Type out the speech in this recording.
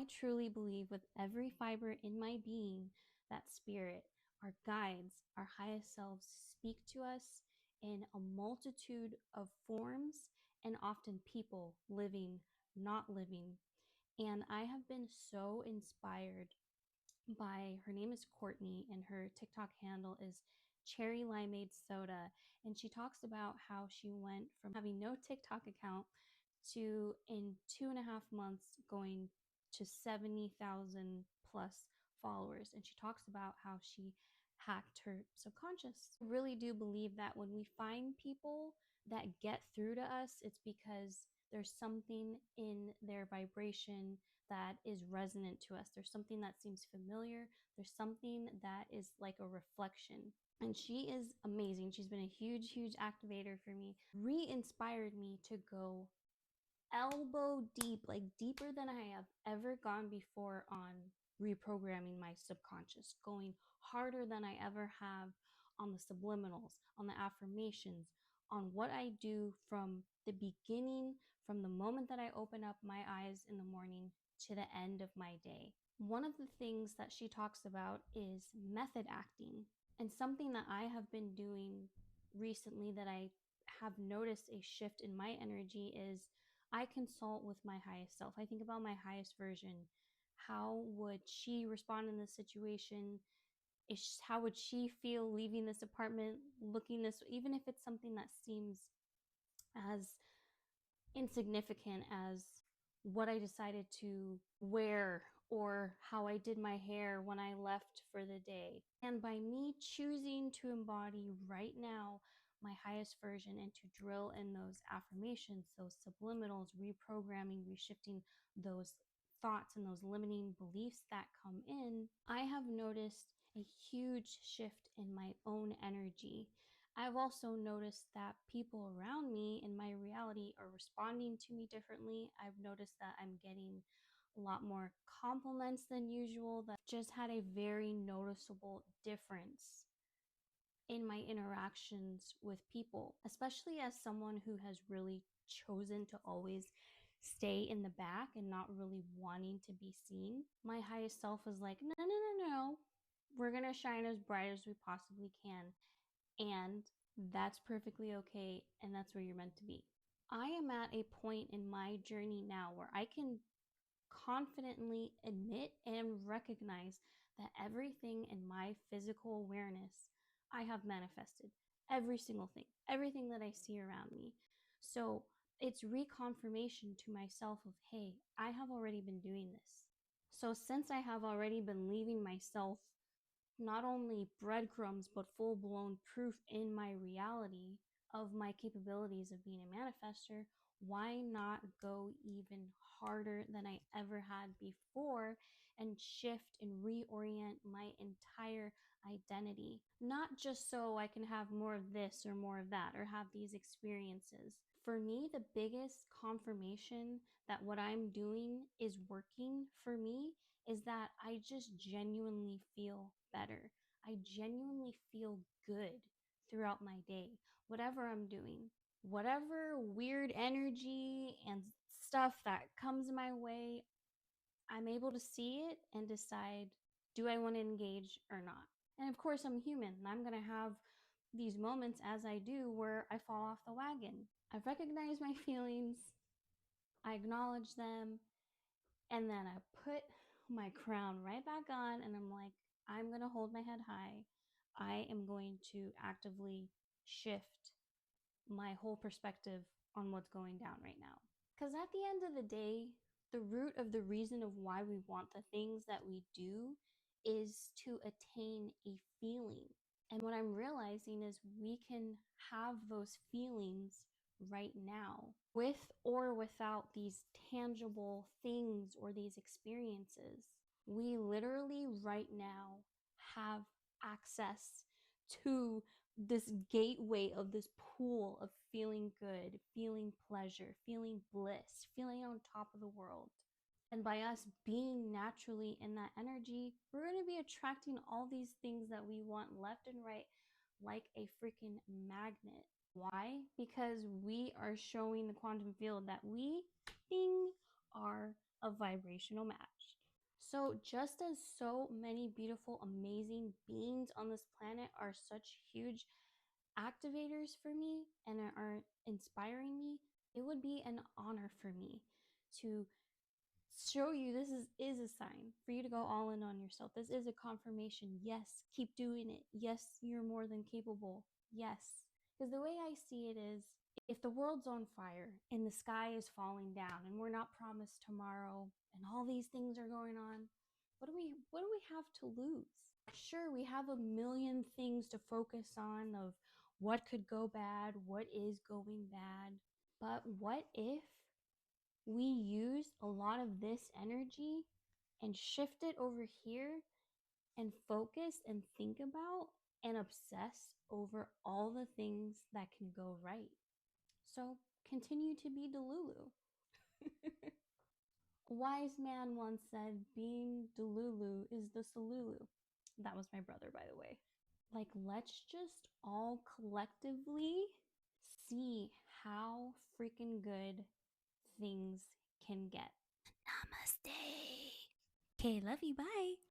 truly believe with every fiber in my being that spirit, our guides, our highest selves speak to us in a multitude of forms and often people living, not living. And I have been so inspired by, her name is Courtney, and her TikTok handle is cherry limeade soda. And she talks about how she went from having no TikTok account to, in 2.5 months, going to 70,000 plus followers. And she talks about how she hacked her subconscious. I really do believe that when we find people that get through to us, it's because there's something in their vibration that is resonant to us. There's something that seems familiar. There's something that is like a reflection. And she is amazing. She's been a huge, huge activator for me, re-inspired me to go elbow deep, like deeper than I have ever gone before on reprogramming my subconscious, going harder than I ever have on the subliminals, on the affirmations, on what I do from the beginning, from the moment that I open up my eyes in the morning to the end of my day. One of the things that she talks about is method acting. And something that I have been doing recently that I have noticed a shift in my energy is I consult with my highest self. I think about my highest version. How would she respond in this situation? How would she feel leaving this apartment, looking this, even if it's something that seems as insignificant as what I decided to wear or how I did my hair when I left for the day. And by me choosing to embody right now my highest version and to drill in those affirmations, those subliminals, reprogramming, reshifting those thoughts and those limiting beliefs that come in, I have noticed a huge shift in my own energy. I've also noticed that people around me in my reality are responding to me differently. I've noticed that I'm getting a lot more compliments than usual. That just had a very noticeable difference in my interactions with people, especially as someone who has really chosen to always stay in the back and not really wanting to be seen. My highest self is like, no, no, no, no. We're going to shine as bright as we possibly can. And that's perfectly okay. And that's where you're meant to be. I am at a point in my journey now where I can confidently admit and recognize that everything in my physical awareness I have manifested. Every single thing, everything that I see around me. So it's reconfirmation to myself of, hey, I have already been doing this. So since I have already been leaving myself not only breadcrumbs, but full-blown proof in my reality of my capabilities of being a manifester, why not go even harder than I ever had before and shift and reorient my entire identity? Not just so I can have more of this or more of that or have these experiences. For me, the biggest confirmation that what I'm doing is working for me is that I just genuinely feel better. I genuinely feel good throughout my day, whatever I'm doing. Whatever weird energy and stuff that comes my way, I'm able to see it and decide, do I want to engage or not? And of course, I'm human and I'm going to have these moments, as I do, where I fall off the wagon. I recognize my feelings, I acknowledge them, and then I put my crown right back on and I'm like, I'm going to hold my head high. I am going to actively shift my whole perspective on what's going down right now. Because at the end of the day, the root of the reason of why we want the things that we do is to attain a feeling. And what I'm realizing is we can have those feelings right now with or without these tangible things or these experiences. We literally right now have access to this gateway of this pool of feeling good, feeling pleasure, feeling bliss, feeling on top of the world. And by us being naturally in that energy, we're going to be attracting all these things that we want left and right like a freaking magnet. Why? Because we are showing the quantum field that we are a vibrational match. So, just as so many beautiful, amazing beings on this planet are such huge activators for me and are inspiring me, it would be an honor for me to show you this is a sign for you to go all in on yourself. This is a confirmation. Yes, keep doing it. Yes, you're more than capable. Yes. Because the way I see it is, if the world's on fire and the sky is falling down and we're not promised tomorrow and all these things are going on, what do we have to lose? Sure, we have a million things to focus on of what could go bad, what is going bad. But what if we use a lot of this energy and shift it over here and focus and think about and obsess over all the things that can go right? So continue to be Delulu. A wise man once said, being Delulu is the Salulu. That was my brother, by the way. Like, let's just all collectively see how freaking good things can get. Namaste. Okay, love you. Bye.